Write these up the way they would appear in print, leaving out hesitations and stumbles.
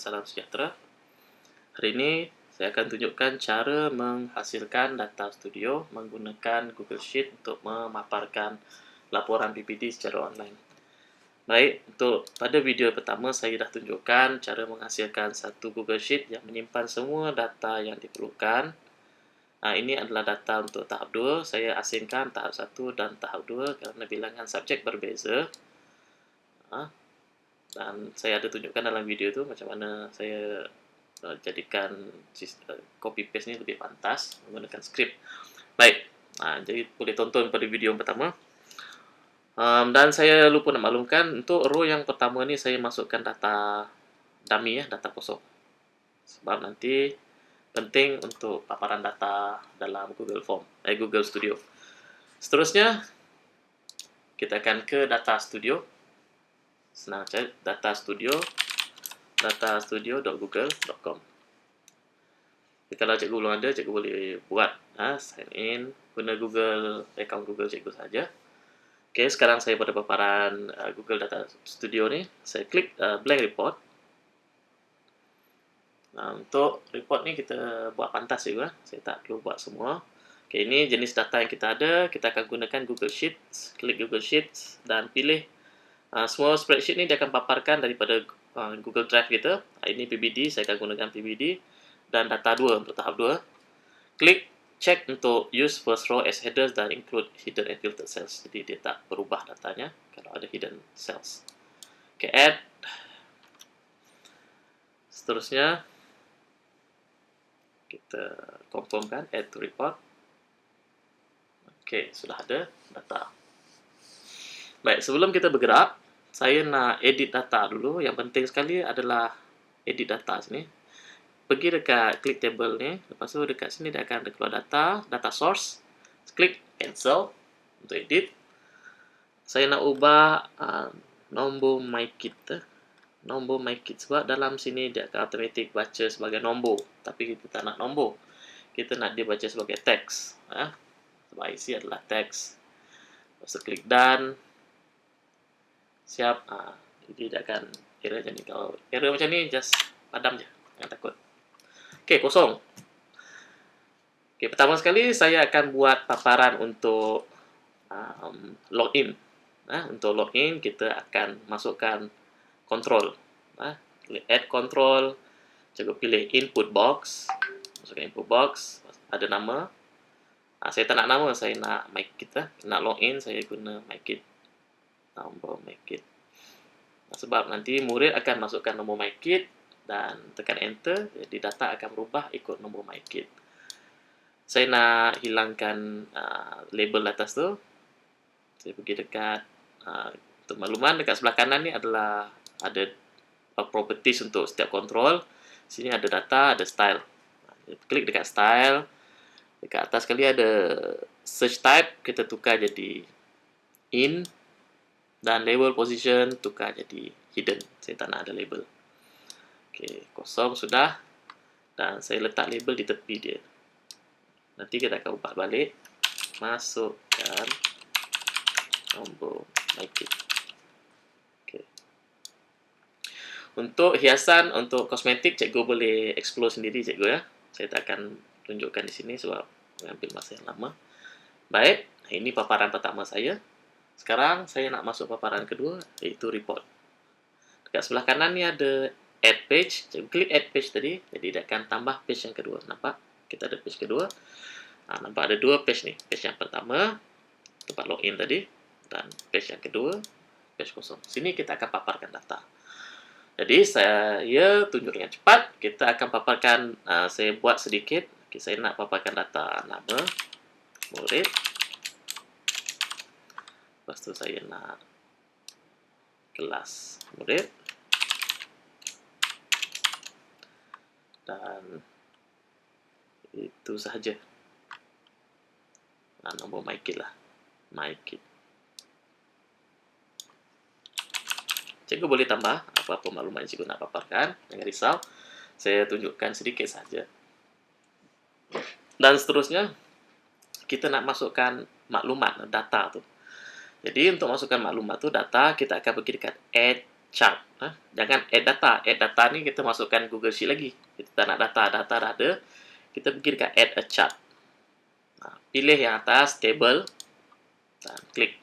salam sejahtera. Hari ini saya akan tunjukkan cara menghasilkan data studio menggunakan Google Sheet untuk memaparkan laporan PPT secara online. Baik, untuk pada video pertama saya dah tunjukkan cara menghasilkan satu Google Sheet yang menyimpan semua data yang diperlukan. Ini adalah data untuk tahap 2. Saya asingkan tahap 1 dan tahap 2 kerana bilangan subjek berbeza. Dan saya ada tunjukkan dalam video tu macam mana saya jadikan copy paste ni lebih pantas menggunakan skrip. Baik, jadi boleh tonton pada video yang pertama. Dan saya lupa nak maklumkan untuk row yang pertama ni saya masukkan data dummy, data kosong. Sebab nanti penting untuk paparan data dalam Google Studio. Seterusnya kita akan ke data studio. Senang saja, datastudio.google.com. Kalau cikgu belum ada, cikgu boleh buat sign in guna account Google cikgu saja. Okey, sekarang saya pada paparan Google Data Studio ni, saya klik blank report. Untuk report ni kita buat pantas juga, saya tak perlu buat semua. Okey, ini jenis data yang kita ada, kita akan gunakan Google Sheets. Klik Google Sheets dan pilih semua spreadsheet ni dia akan paparkan daripada Google Drive kita. Ini PBD, saya akan gunakan PBD dan data 2 untuk tahap 2. Klik check untuk use first row as headers dan include hidden and filtered cells. Jadi dia tak berubah datanya kalau ada hidden cells. Okay, add. Seterusnya kita confirmkan add to report. Okay, sudah ada data. Baik, sebelum kita bergerak, saya nak edit data dulu. Yang penting sekali adalah edit data sini. Pergi dekat klik table ni, lepas tu dekat sini dia akan keluar data source. Klik cancel untuk edit. Saya nak ubah nombor MyKit. Nombor MyKit sebab dalam sini dia akan automatic baca sebagai nombor. Tapi kita tak nak nombor. Kita nak dia baca sebagai teks. Sebab IC adalah teks. Lepas tu klik done. Siap. Jadi dia akan error macam ni. Kalau error macam ni, just padam je. Jangan takut. Okey, kosong. Okey, pertama sekali saya akan buat paparan untuk login. Untuk login, kita akan masukkan control. Klik add control. Cikgu pilih input box. Masukkan input box. Ada nama. Saya tak nak nama, saya nak MyKit. Nak login, saya guna MyKit. Nombor MyKit. Sebab nanti murid akan masukkan nombor MyKit dan tekan enter, jadi data akan berubah ikut nombor MyKit. Saya nak hilangkan label atas tu. Saya pergi dekat untuk makluman, dekat sebelah kanan ni adalah ada properties untuk setiap control. Sini ada data, ada style. Klik dekat style. Dekat atas sekali ada search type, kita tukar jadi in. Dan label position tukar jadi hidden. Saya tak nak ada label. Okey, kosong sudah. Dan saya letak label di tepi dia. Nanti kita akan ubah balik. Masukkan nombor MyKit. Okey. Untuk hiasan, untuk kosmetik, cikgu boleh explore sendiri cikgu ya. Saya tak akan tunjukkan di sini sebab mengambil masa yang lama. Baik, ini paparan pertama saya. Sekarang saya nak masuk paparan kedua, iaitu report. Dekat sebelah kanan ni ada add page. Cikgu klik add page tadi, jadi dia akan tambah page yang kedua. Nampak? Kita ada page kedua. Nampak ada dua page ni. Page yang pertama, tempat login tadi. Dan page yang kedua, page kosong. Sini kita akan paparkan data. Jadi saya tunjuk dengan cepat. Kita akan paparkan, saya buat sedikit. Okay, saya nak paparkan data nama, murid. Lepas tu saya nak kelas murid. Dan itu sahaja. Nombor MyKit lah. MyKit. Cikgu boleh tambah apa-apa maklumat yang cikgu nak paparkan. Jangan risau. Saya tunjukkan sedikit saja. Dan seterusnya, kita nak masukkan maklumat, data tu. Jadi untuk masukkan maklumat tu, data, kita akan pergi dekat add chart. Jangan add data. Add data ni kita masukkan Google Sheet lagi. Kita tak nak data dah ada. Kita pergi dekat add a chart. Pilih yang atas table dan klik.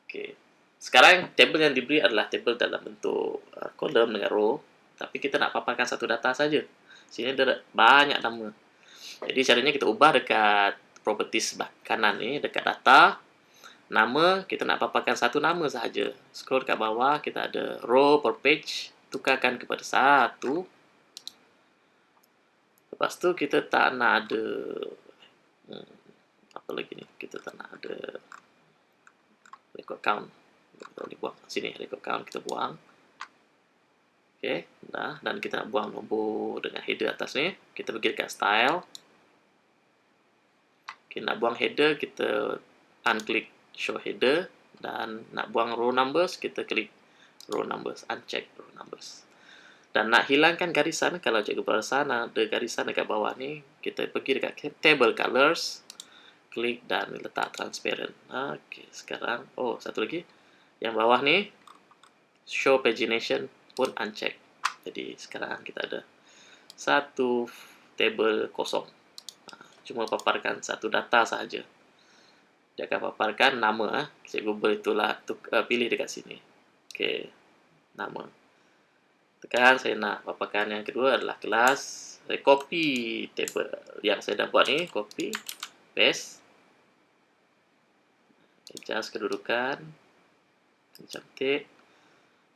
Okey. Sekarang table yang diberi adalah table dalam bentuk kolom dengan row, tapi kita nak paparkan satu data saja. Sini ada banyak nama. Jadi caranya kita ubah dekat properties sebelah kanan ni, dekat data, nama, kita nak paparkan satu nama sahaja. Scroll dekat bawah, kita ada row per page, tukarkan kepada satu. Lepas tu kita tak nak ada apa lagi ni? Kita tak nak ada record count. Kita boleh buang sini, record count kita buang. Okey, dah, dan kita nak buang nombor dengan header atas ni. Kita pergi dekat style. Okey, nak buang header, kita unclick show header, dan nak buang row numbers, kita klik row numbers, uncheck row numbers. Dan nak hilangkan garisan, kalau cikgu perasan ada garisan dekat bawah ni, kita pergi dekat table colors, klik dan letak transparent. Okey, sekarang satu lagi. Yang bawah ni show pagination pun uncheck. Jadi sekarang kita ada satu table kosong. Cuma paparkan satu data sahaja. Dia akan paparkan nama. Cikgu boleh pilih dekat sini. Okey, nama. Tekan saya nak paparkan yang kedua adalah kelas. Saya copy table yang saya dah buat ni, copy, paste. Adjust kedudukan. Cantik.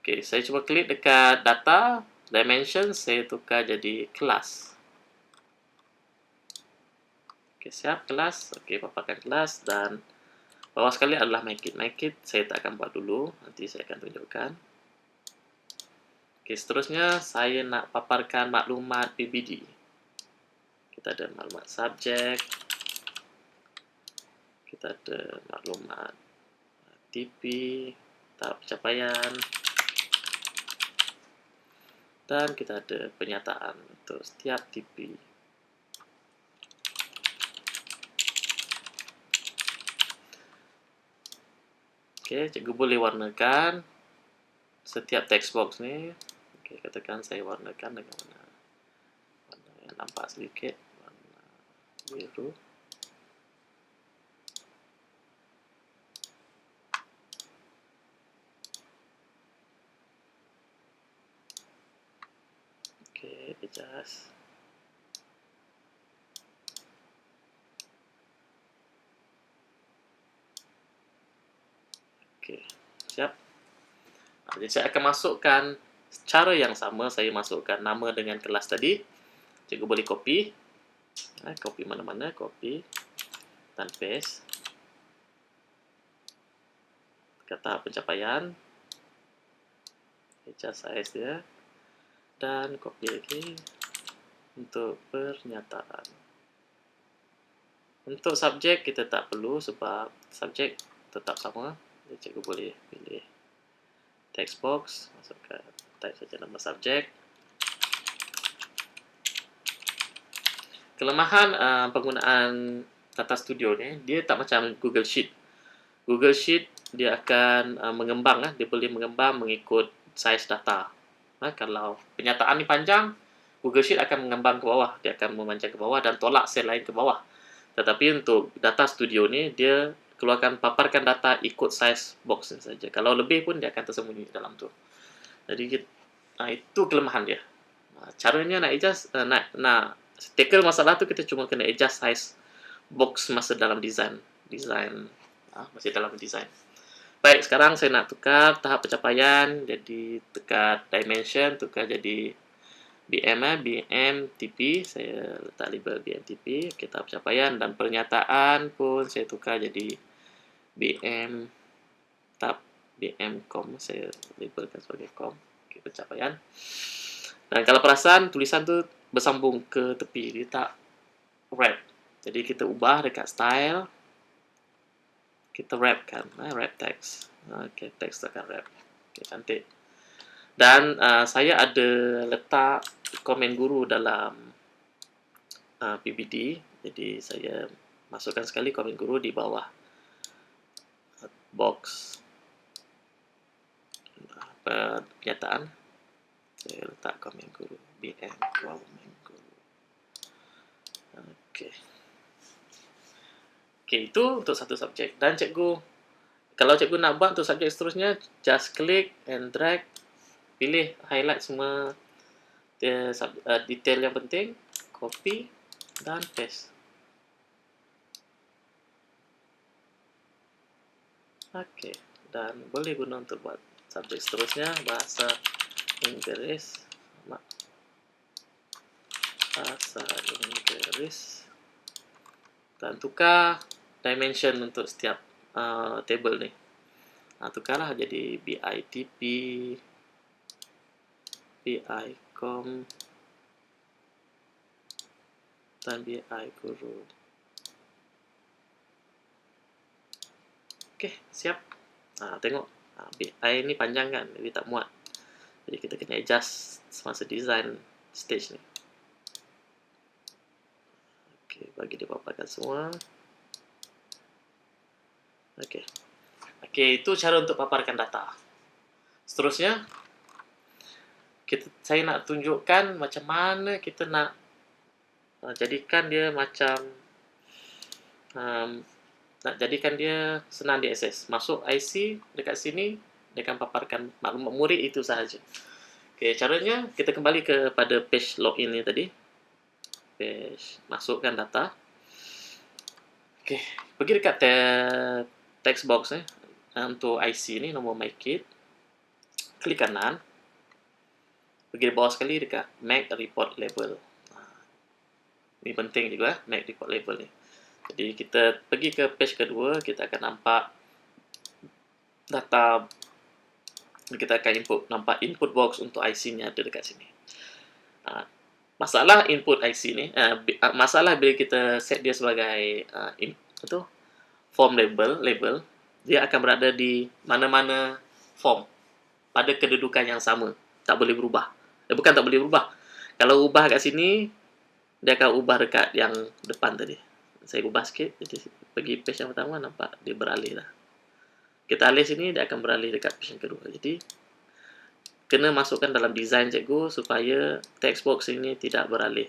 Okey, saya cuba klik dekat data, dimension, saya tukar jadi kelas. Okey, siap kelas. Okey, paparkan kelas, dan bawah sekali adalah make it. Make it saya tak akan buat dulu, nanti saya akan tunjukkan. Okey, seterusnya saya nak paparkan maklumat PBD. Kita ada maklumat subjek. Kita ada maklumat TP, tahap pencapaian. Dan kita ada pernyataan untuk setiap TP. Okey, cikgu boleh warnakan setiap text box ni. Okey, katakan saya warnakan dengan warna yang nampak sedikit, warna biru. Okey, adjust. Okey, siap. Jadi saya akan masukkan cara yang sama, saya masukkan nama dengan kelas tadi. Cikgu boleh copy. Copy mana-mana, copy dan paste. Kata pencapaian. Adjust size dia. Dan copy lagi untuk pernyataan. Untuk subjek kita tak perlu sebab subjek tetap sama. Jadi cikgu boleh pilih text box, masukkan type saja nama subjek. Kelemahan penggunaan Data Studio ni, dia tak macam Google Sheet. Google Sheet dia akan mengembang, dia boleh mengembang mengikut saiz data. Kalau pernyataan ni panjang, Google Sheet akan mengembang ke bawah, dia akan memanjang ke bawah dan tolak sel lain ke bawah. Tetapi untuk Data Studio ni, dia paparkan data ikut saiz box ni saja. Kalau lebih pun dia akan tersembunyi dalam tu. Jadi itu kelemahan dia. Caranya nak adjust, nak tackle masalah tu, kita cuma kena adjust size box masa dalam design. Masih dalam design. Baik, sekarang saya nak tukar tahap pencapaian, jadi dekat dimension, tukar jadi BM TP, saya letak label BM TP, tahap pencapaian, dan pernyataan pun saya tukar jadi BM tab BM com, saya labelkan sebagai com. Okey, pencapaian. Dan kalau perasan, tulisan tu bersambung ke tepi, dia tak wrap. Jadi kita ubah dekat style, kita wrapkan, wrap text. Okey, text akan wrap. Okey, cantik. Dan saya ada letak komen guru dalam PPT. Jadi saya masukkan sekali komen guru di bawah box pernyataan. Saya letak komen guru BM komen guru. Oke. Oke, itu untuk satu subjek. Dan kalau cikgu nak buat untuk subjek seterusnya, just click and drag, pilih highlight semua detail yang penting, copy dan paste. Oke, dan boleh guna untuk buat subjek seterusnya, bahasa Inggris, dan tukar dimension untuk setiap table ni. Tukarlah jadi BITP, BICOM, dan BI guru. Oke, siap. Tengok, BI ni panjang kan, jadi tak muat. Jadi kita kena adjust semasa design stage ni. Oke, bagi dia paparkan semua. Oke, itu cara untuk paparkan data. Seterusnya, saya nak tunjukkan macam mana kita nak jadikan dia macam nak jadikan dia senang diakses. Masuk IC dekat sini, dia akan paparkan maklumat murid itu sahaja. Oke, caranya kita kembali kepada page login ni tadi. Page masukkan data. Oke, pergi dekat text box ni untuk IC ni, nombor MyKit. Klik kanan. Pergi bawah sekali dekat Make Report Label. Ini penting juga, Make Report Label ni. Jadi kita pergi ke page kedua, kita akan nampak data, kita akan nampak input box untuk IC ni ada dekat sini. Masalah input IC ni, masalah bila kita set dia sebagai form label, dia akan berada di mana-mana form pada kedudukan yang sama, tak boleh berubah. Bukan tak boleh berubah. Kalau ubah kat sini, dia akan ubah dekat yang depan tadi. Saya ubah sikit, jadi pergi page yang pertama, nampak dia beralih lah. Kita alih sini, dia akan beralih dekat page yang kedua. Jadi, kena masukkan dalam design cikgu supaya text box ini tidak beralih.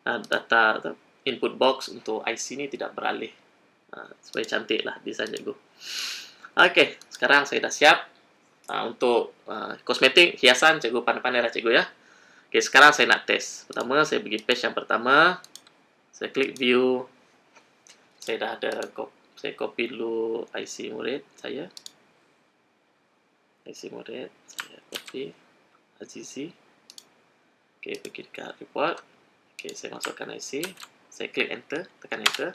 Data input box untuk IC ini tidak beralih. Supaya cantik lah design cikgu. Okey, sekarang saya dah siap untuk kosmetik, hiasan, cikgu pandai-pandai lah cikgu ya. Okey, sekarang saya nak test. Pertama, saya pergi page yang pertama. Saya klik view. Saya dah ada saya copy dulu IC murid saya. IC murid saya copy Azizi. Okey, pergi dekat report. Okey, saya masukkan IC. Saya klik enter, tekan enter.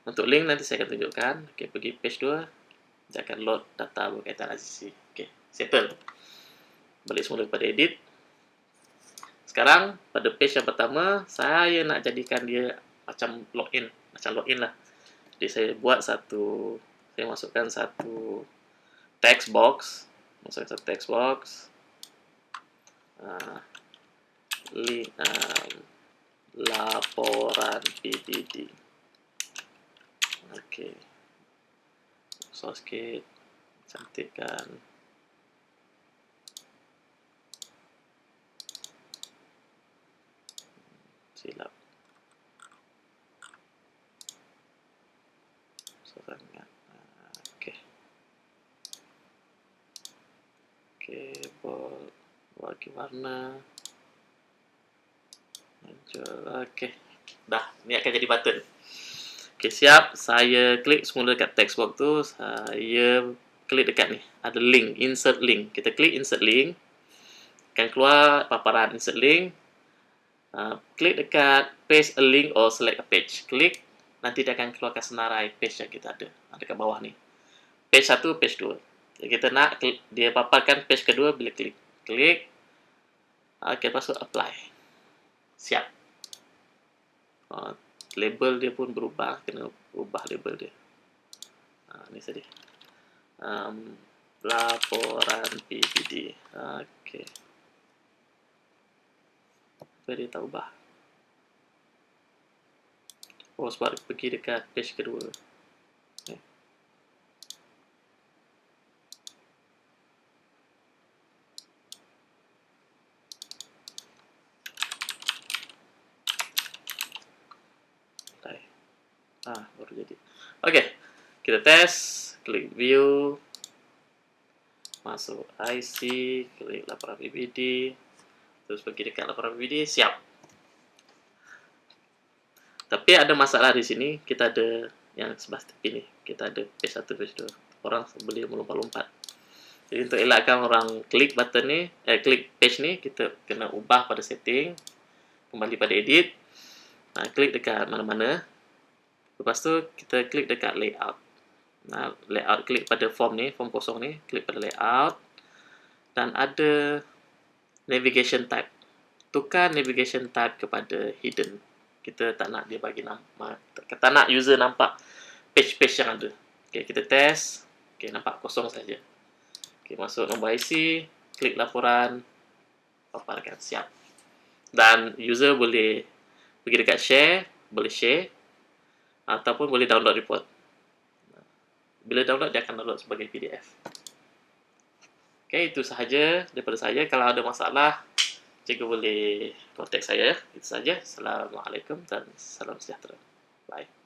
Untuk link nanti saya akan tunjukkan. Okey, pergi page 2. Dia akan load data berkaitan Azizi. Okey, settle. Balik semula kepada edit. Sekarang, pada page yang pertama, saya nak jadikan dia macam login lah. Jadi, saya masukkan satu text box. Link, laporan PPT. Okey. So, sikit. Cantikkan. Silap. Sangat. Okey. Okey, bagi warna. Okey. Dah, ni akan jadi button. Okey, siap. Saya klik semula dekat text box tu. Saya klik dekat ni. Ada link, insert link. Kita klik insert link. Akan keluar paparan insert link. Klik dekat paste a link or select a page. Klik, nanti dia akan keluarkan senarai page yang kita ada. Dekat bawah ni. Page 1, page 2. Jadi kita nak dia paparkan page kedua bila klik. Klik. Okey, lepas tu apply. Siap. Label dia pun berubah. Kena ubah label dia. Ni tadi. Laporan PPT. Okey. Apa dia tak ubah? Oh, sebab pergi dekat page kedua. Baru jadi. Oke, kita tes, klik view, masuk IC, klik laporan PBD, terus pergi dekat laporan PBD, siap. Tapi ada masalah di sini, kita ada yang sebelah tepi nih, kita ada page 1, page 2. Orang boleh melompat-lompat. Jadi untuk elakkan orang klik button ni, klik page ni, kita kena ubah pada setting, kembali pada edit, klik dekat mana-mana. Lepas tu kita klik dekat layout. Layout, klik pada form ni, form kosong ni, klik pada layout. Dan ada navigation type. Tukar navigation type kepada hidden. Kita tak nak dia bagi nama, tak nak user nampak page-page yang ada. Okay, kita test. Okay, nampak kosong saja. Okay, masuk nombor IC, klik laporan, paparkan, siap. Dan user boleh pergi dekat share, boleh share, ataupun boleh download report. Bila download, dia akan download sebagai PDF. Okay, itu sahaja daripada saya. Kalau ada masalah, cikgu boleh kontak saya. Itu sahaja. Assalamualaikum dan salam sejahtera. Bye.